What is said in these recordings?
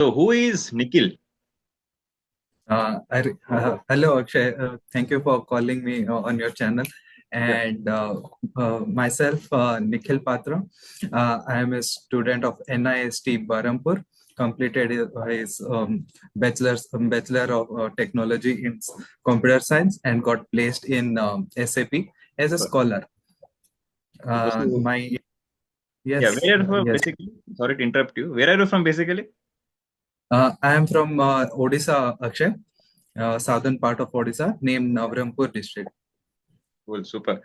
So, who is Nikhil? Hello, Akshay. Thank you for calling me on your channel. Yeah. And myself, Nikhil Patra. I am a student of NIST Barampur. Completed his Bachelor of Technology in Computer Science and got placed in SAP as a Super. scholar. Super. So, My yeah, yes, where are you from yes. basically? Sorry to interrupt you. Where are you from basically? I am from Odisha, Akshay, southern part of Odisha, named Navarampur district. Cool, super.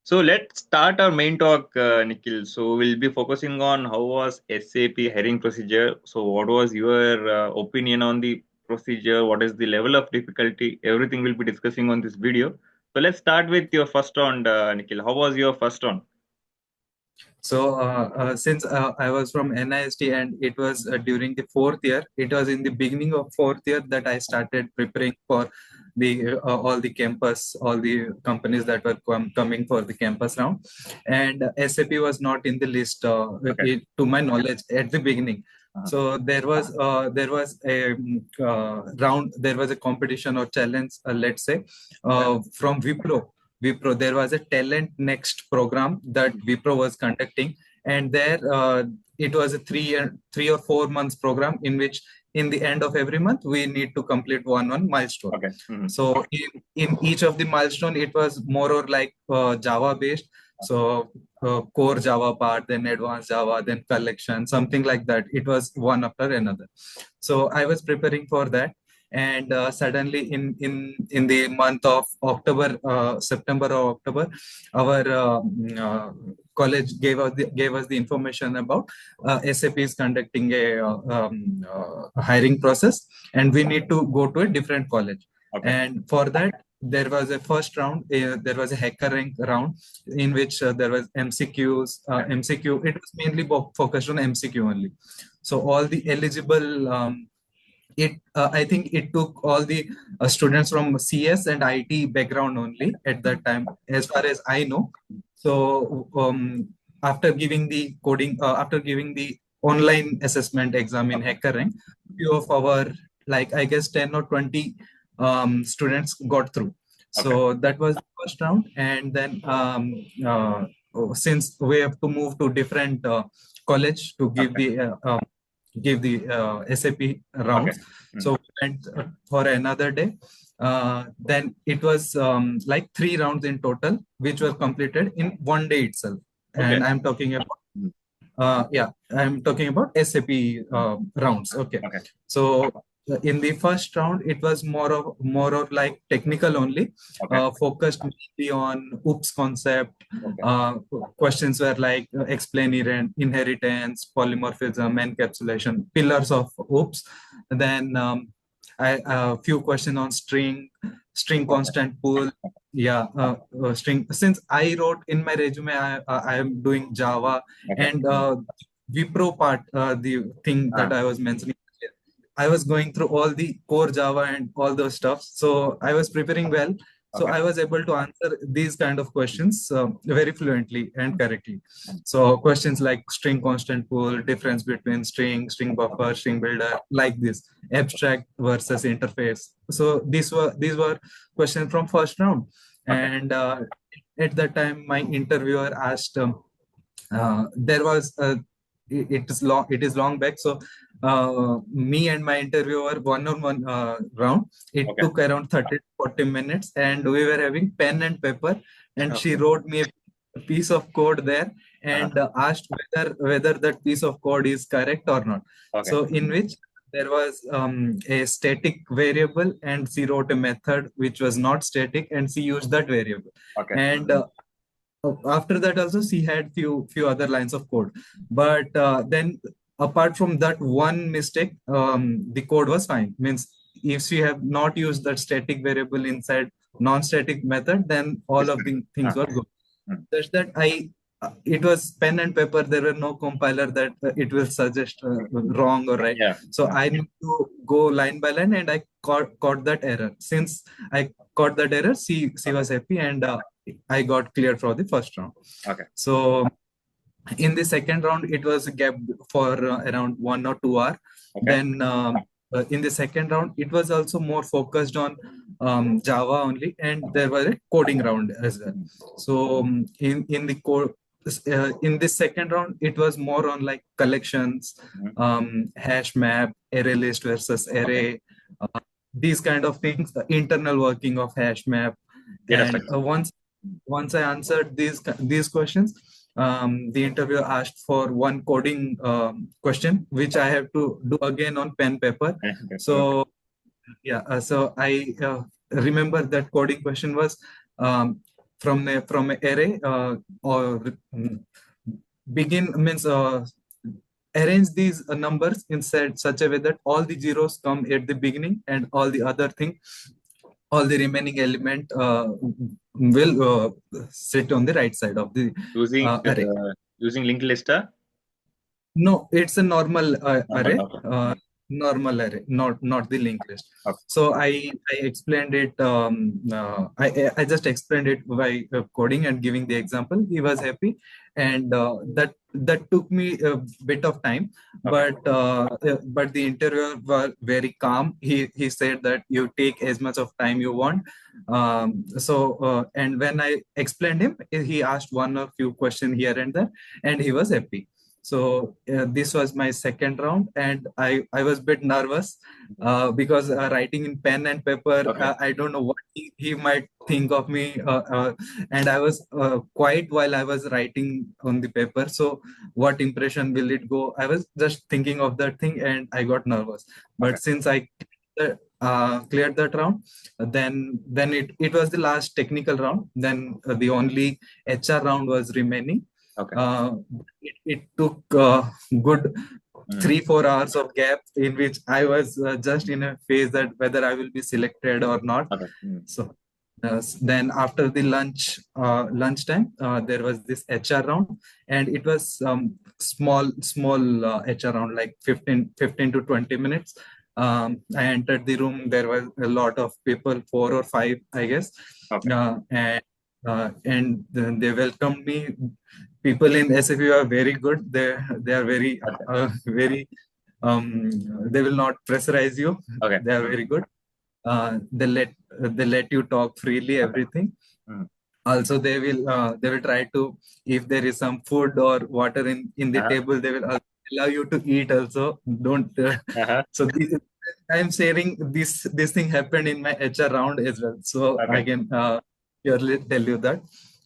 So, let's start our main talk, Nikhil. So, we'll be focusing on how was SAP hiring procedure. So, what was your opinion on the procedure? What is the level of difficulty? Everything we'll be discussing on this video. So, let's start with your first round, Nikhil. How was your first round? So, since I was from NIST and it was during the fourth year, it was in the beginning of fourth year that I started preparing for the all the campus, all the companies that were coming for the campus round. And SAP was not in the list, Okay. to my knowledge, at the beginning. Uh-huh. So there was a round, there was a competition or challenge, let's say, Okay. from Wipro. There was a talent next program that Wipro was conducting, and there it was a 3 or 4 months program in which, in the end of every month, we need to complete one milestone. Okay. So in each of the milestone, it was more or like Java based. So core Java part, then advanced Java, then collection, something like that. It was one after another. So I was preparing for that, and suddenly in the month of October, September or October, our college gave us the information about SAP is conducting a hiring process, and we need to go to a different college. Okay. And for that, there was a first round. There was a hacker rank round in which there was MCQs. MCQ. It was mainly focused on MCQ only. So all the eligible I think it took all the students from CS and IT background only at that time, as far as I know. So after giving the coding, after giving the online assessment exam in Okay. HackerRank, few of our, like, I guess 10 or 20 students got through. Okay. So that was the first round, and then since we have to move to different college to Okay. give the SAP Okay. rounds. So we went for another day. Then it was like 3 rounds in total, which were completed in one day itself. Okay. And I'm talking about SAP rounds. Okay. Okay. So in the first round, it was more of like technical only, Okay. focused mainly on OOPS concept. Okay. Questions were like explain inheritance, polymorphism, encapsulation, pillars of OOPS. Then a few questions on string Okay. constant pool. Yeah, string. Since I wrote in my resume, I am doing Java, Okay. and Wipro part, the thing Ah, that I was mentioning, I was going through all the core Java and all those stuff. So I was preparing well. So okay. I was able to answer these kind of questions very fluently and correctly. So questions like string constant pool, difference between string buffer, string builder, like this, abstract versus interface. So these were questions from first round. Okay. And at that time, my interviewer asked, there was it is long back. So me and my interviewer one-on-one round. It Okay. took around 30 to 40 minutes, and we were having pen and paper, and she Okay. wrote me a piece of code there, Uh-huh. and asked whether that piece of code is correct or not. Okay. So in which there was a static variable, and she wrote a method which was not static, and she used that variable. Okay. And after that also, she had few other lines of code, but then apart from that one mistake, the code was fine. Means if she have not used that static variable inside non-static method, then all It's of correct. the things were good. Mm. Just that it was pen and paper. There were no compiler that it will suggest wrong or right. Yeah. So I need to go line by line, and I caught that error. Since I caught that error, she Okay. was happy, and I got cleared for the first round. Okay. So in the second round, it was a gap for around 1 or 2 hours. Okay. Then in the second round, it was also more focused on Java only, and there was a coding round as well. Mm, So in the code in this second round, it was more on like collections, mm. hash map, array list versus Okay. array, these kind of things, the internal working of hash map. Data And structure. once I answered these questions, the interviewer asked for one coding question, which I have to do again on pen paper. Okay. So yeah, so I remember that coding question was from a array or begin means arrange these numbers in such a way that all the zeros come at the beginning and all the remaining element will sit on the right side of the Using array. using linked list. No, it's a normal Normal. array, Okay. Mm. normal array, not the linked list. Okay. So I explained it. I just explained it by coding and giving the example. He was happy, and that took me a bit of time, Okay. but the interviewer was very calm. He said that you take as much of time you want. And when I explained him, he asked one or few questions here and there, and he was happy. So this was my second round, and I was a bit nervous because writing in pen and paper, Okay. I don't know what he might think of me, and I was quiet while I was writing on the paper. So what impression will it go? I was just thinking of that thing, and I got nervous. Okay. But since I cleared that round, then it was the last technical round. Then the only HR round was remaining. Okay. It took good Mm. 3-4 hours of gap in which I was just in a phase that whether I will be selected or not. Okay. Mm. So then after the lunchtime, there was this HR round, and it was small HR round, like 15 to 20 minutes. I entered the room. There was a lot of people, 4 or 5, I guess, Okay. and then they welcomed me. People in SAP are very good. They are very Okay. very they will not pressurize you. Okay. They are Mm. very good. They let you talk freely, Okay. everything. Mm. Also, they will try to, if there is some food or water in the Uh-huh. table, they will allow you to eat also. Don't Uh-huh. so I'm sharing this thing happened in my HR round as well, so I Okay. can purely tell you that.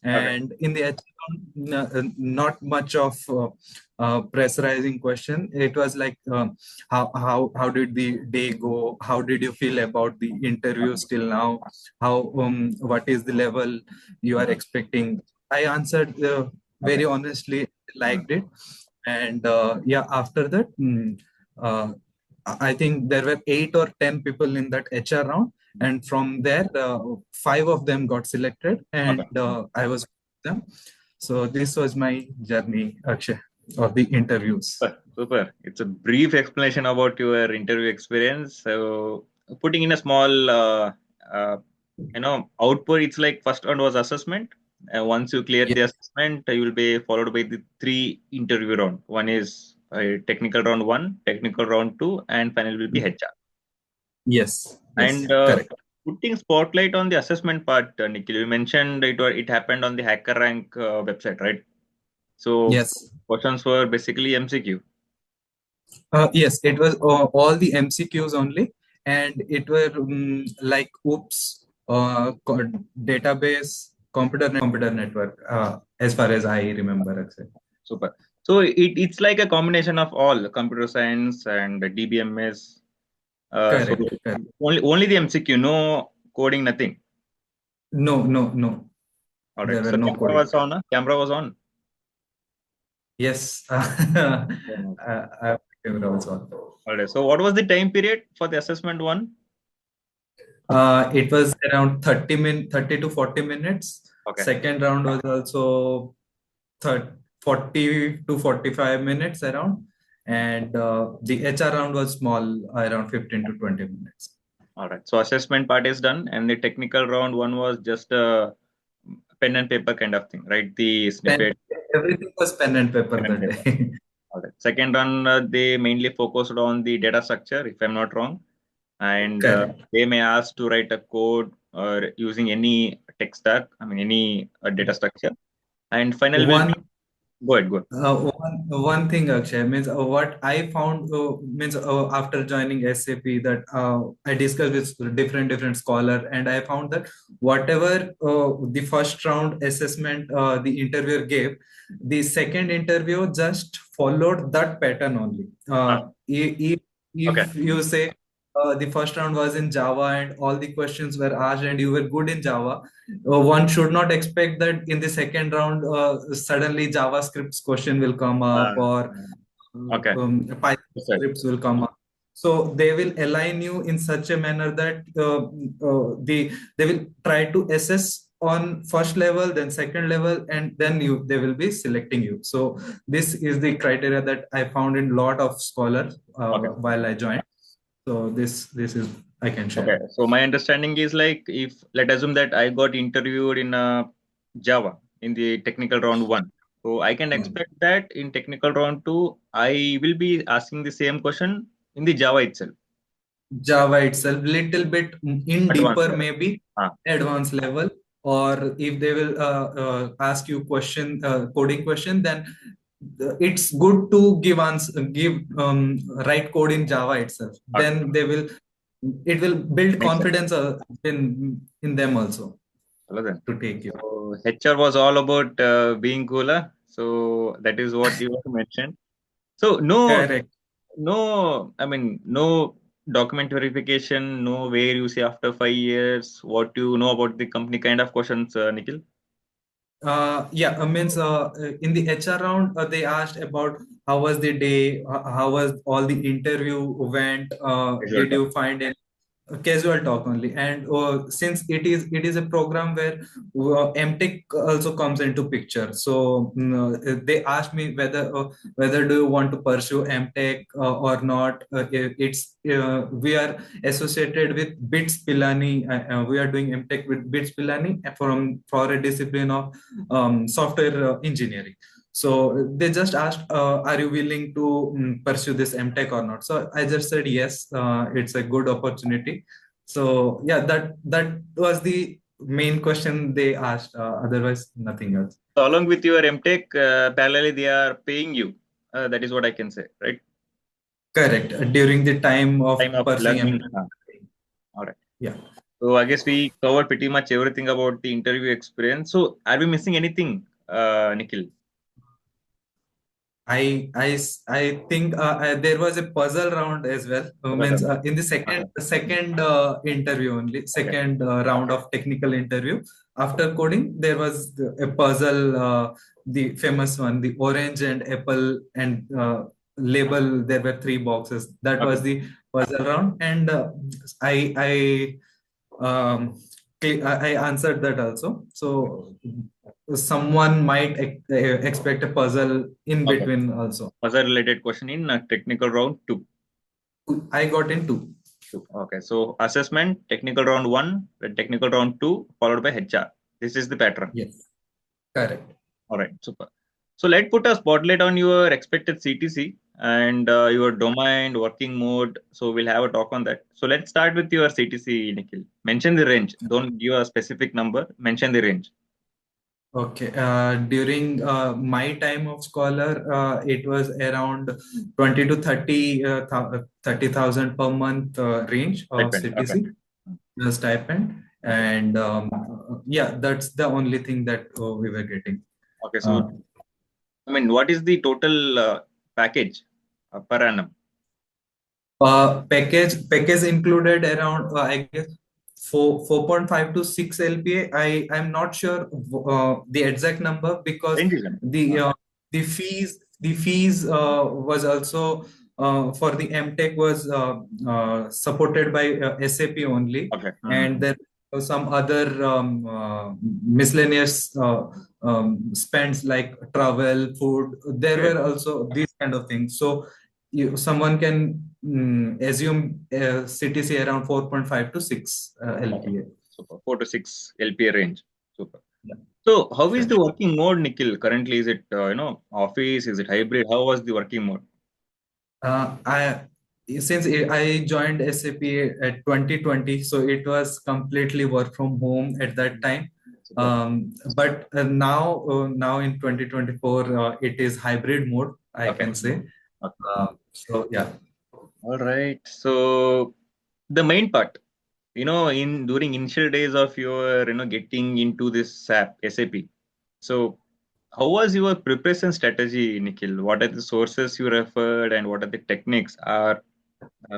Okay. And in the HR round, not much of pressurizing question. It was like how did the day go? How did you feel about the interviews till now? How what is the level you are Mm. expecting? I answered Okay. very honestly, Mm. liked it. And yeah, after that, uh, I think there were 8 or 10 people in that HR round, and from there, 5 of them got selected, Okay. and I was with them. So this was my journey, Akshay, of the interviews. Super. Super. It's a brief explanation about your interview experience. So, putting in a small, output, it's like first round was assessment. Once you clear the Yes, assessment, you will be followed by the three interview round. One is technical round one, technical round two, and final will be HR. yes, yes, And correct. putting spotlight on the assessment part, Nikhil, you mentioned it happened on the HackerRank website, right? So Yes, questions were basically MCQ. yes, it was all the MCQs only, and it were like OOPS, database, computer network, as far as I remember, Akshay. Super. So it's like a combination of all computer science and DBMS. So Correct, correct. only the MCQ, no coding, nothing. No, no, no. All right. There were So no camera coding. was on. Camera was on. Yes, Very nice. I remember also. All right. So what was the time period for the assessment one? It was around 30 to 40 minutes. Okay. Second round was also 30, 40 to 45 minutes around. And the HR round was small, around 15 to 20 minutes. All right. So assessment part is done, and the technical round one was just a pen and paper kind of thing, right? The Pen, snippet, everything was pen and paper pen and that paper. day. Okay. Second round, they mainly focused on the data structure, if I'm not wrong, and Correct. they may ask to write a code or using any tech stack, I mean any data structure. And final will be One go ahead, go ahead. one thing, Akshay, means what I found means after joining SAP, that I discussed with different scholar, and I found that whatever the first round assessment the interviewer gave, the second interview just followed that pattern only. Ah, okay. If you say the first round was in Java and all the questions were asked and you were good in Java, one should not expect that in the second round suddenly JavaScript's question will come up, Uh, or okay. Python That's right. scripts will come up. So they will align you in such a manner that they will try to assess on first level, then second level, and then they will be selecting you. So this is the criteria that I found in lot of scholars Okay. while I joined. So this is I can Okay. share. So my understanding is like if let assume that I got interviewed in Java in the technical round one. So I can expect that in technical round two, I will be asking the same question in the Java itself, Java itself, little bit in advanced deeper, level. maybe Ah, advanced level, or if they will ask you question, coding question, then it's good to give answer, give write code in Java itself. okay. Then it will build Makes sense. confidence in them also Hello then. to take you. So HR was all about being cooler. So that is what you have mentioned. So Correct. I mean, no document verification, no where you say after 5 years, what you know about the company kind of questions, Nikhil. Yeah, means in the HR round, they asked about how was the day, how was all the interview went, Visual did talk. you find any casual talk only. And since it is a program where mtech also comes into picture, so they asked me whether do you want to pursue mtech or not. It's we are associated with bits pilani. We are doing mtech with bits pilani from for a discipline of software engineering. So they just asked, "Are you willing to pursue this MTech or not?" So I just said yes. It's a good opportunity. So yeah, that was the main question they asked. Otherwise, nothing else. So along with your MTech, parallelly they are paying you. That is what I can say, right? Correct. During the time of Time of pursuing learning. MTech. All right. Yeah. So I guess we covered pretty much everything about the interview experience. So are we missing anything, Nikhil? I think there was a puzzle round as well. Means in the second interview only, Okay. second round of technical interview. After coding, there was a puzzle, the famous one, the orange and apple and label. There were three boxes. That Okay. was the puzzle round, and I answered that also. Okay. So someone might expect a puzzle in Okay. between also. Other related question in technical round two. I got into. Two. Okay. So assessment, technical round one, then technical round two, followed by HR. This is the pattern. Yes, correct. All right. Super. So let's put a spotlight on your expected CTC and your domain working mode. So we'll have a talk on that. So let's start with your CTC, Nikhil. Mention the range. Don't give a specific number. Mention the range. Okay. During my time of scholar, it was around 20 to 30,000 per month range of Stipend. Okay. CTC, the stipend. Okay. And yeah, that's the only thing that we were getting. Okay. So Uh, I mean, what is the total package per annum? package included around I guess 4.5 to 6 LPA. I'm not sure the exact number, because Range is enough. the fees was also for the MTech was supported by SAP only, Okay. and there were some other miscellaneous spends like travel, food. There Great. were also these kind of things. So someone can assume CTC around 4.5 to 6 Okay. LPA. Super. 4 to 6 LPA range. Super. Yeah. So how is Sure. the working mode, Nikhil? Currently, is it office? Is it hybrid? How was the working mode? I since I joined SAP at 2020, so it was completely work from home at that time. Super. But now in 2024, it is hybrid mode, I Okay. can say. Okay. So yeah, All right. So the main part, in during initial days of your, getting into this SAP. So how was your preparation strategy, Nikhil? What are the sources you referred, and what are the techniques or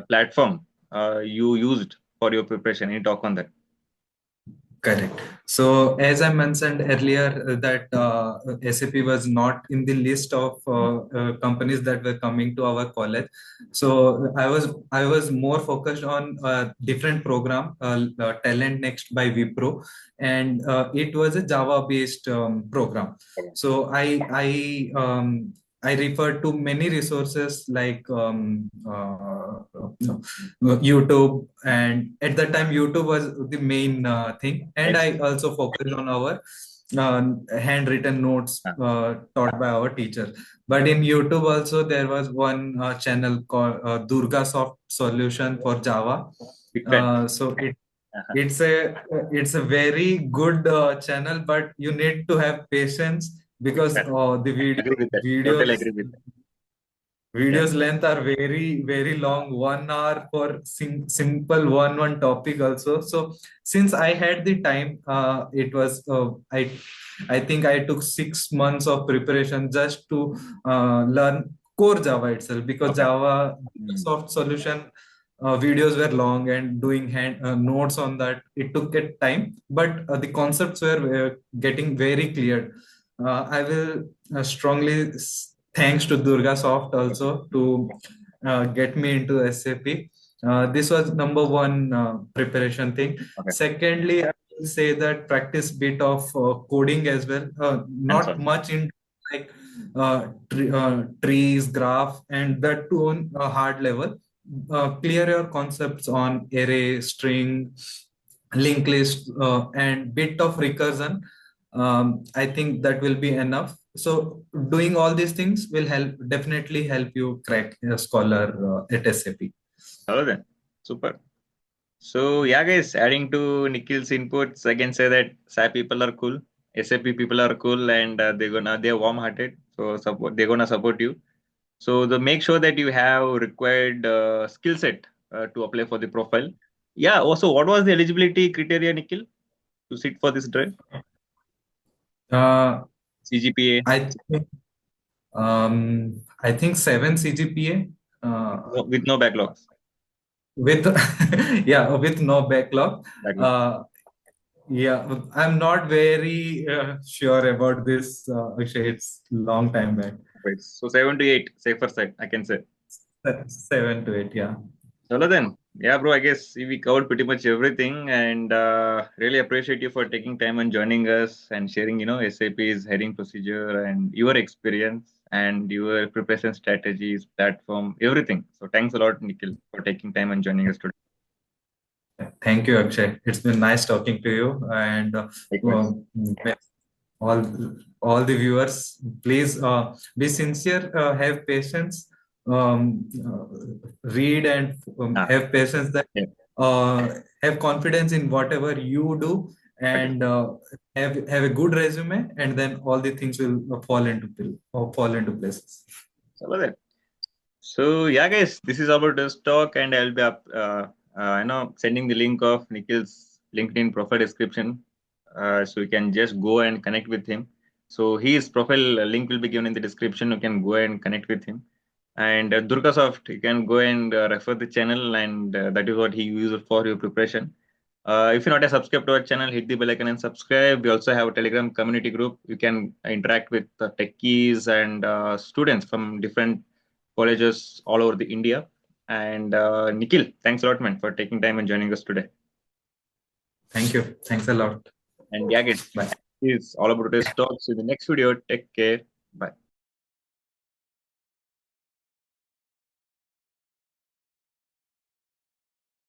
platform you used for your preparation? Any talk on that? correct. So as I mentioned earlier, that SAP was not in the list of companies that were coming to our college. So I was more focused on a different program, Talent Next by Wipro, and it was a Java based program. Okay. So I referred to many resources like YouTube, and at that time YouTube was the main thing, and Yes. I also focused on our handwritten notes Ah, taught by our teacher. But in YouTube also there was one channel called Durga Soft Solution for Java. big fan. So Uh-huh. it's a very good channel, but you need to have patience because Correct. the Agree with that. Totally videos agree with that. Yeah. videos length are very very long, 1 hour for simple one topic also. So since I had the time, it was I think I took 6 months of preparation just to learn core Java itself, because Okay. Java Hmm. soft solution videos were long, and doing hand notes on that, it took it time, but the concepts were getting very clear. I will strongly thanks to Durga Soft also to get me into SAP. This was number one preparation thing. Okay. Secondly, I will say that practice bit of coding as well. Hands Not on. much in like trees, graph, and that too on a hard level. Clear your concepts on array, string, linked list, and bit of recursion. I think that will be enough. So doing all these things will definitely help you crack a scholar at SAP. Hello then. Super. So yeah, guys, adding to Nikhil's inputs, I can say that SAP people are cool, SAP people are cool, and they're warm-hearted. So they're gonna support you. So the make sure that you have required skill set to apply for the profile. Yeah. Also, what was the eligibility criteria, Nikhil, to sit for this drive? Uh, CGPA I think I think 7 CGPA with no backlogs. with yeah, with no backlog. Backlog. Uh, yeah, I'm not very sure about this. Actually, it's long time back. Right. So 7 to 8, safer side, I can say. 7 to 8, yeah. Chalo then. Yeah, bro, I guess we covered pretty much everything, and really appreciate you for taking time and joining us and sharing, SAP's hiring procedure and your experience and your preparation strategies, platform, everything. So thanks a lot, Nikhil, for taking time and joining us today. Thank you, Akshay. It's been nice talking to you, and Likewise. all all the viewers, please be sincere, have patience, read and Ah, have patience, that yeah, have confidence in whatever you do, agree. and have a good resume, and then all the things will fall into places. Chalo then. So yeah, guys, this is about this talk, and I'll be sending the link of Nikhil's LinkedIn profile description, so you can just go and connect with him. So his profile link will be given in the description. You can go and connect with him. And Durgasoft, you can go and refer the channel, and that is what he uses for your preparation. If you're not a subscribe to our channel, hit the bell icon and subscribe. We also have a Telegram community group. You can interact with techies and students from different colleges all over the India. And Nikhil, thanks a lot, man, for taking time and joining us today. Thank you. Thanks a lot. And yeah, it Bye. is all about this talk. So in the next video, take care. Bye.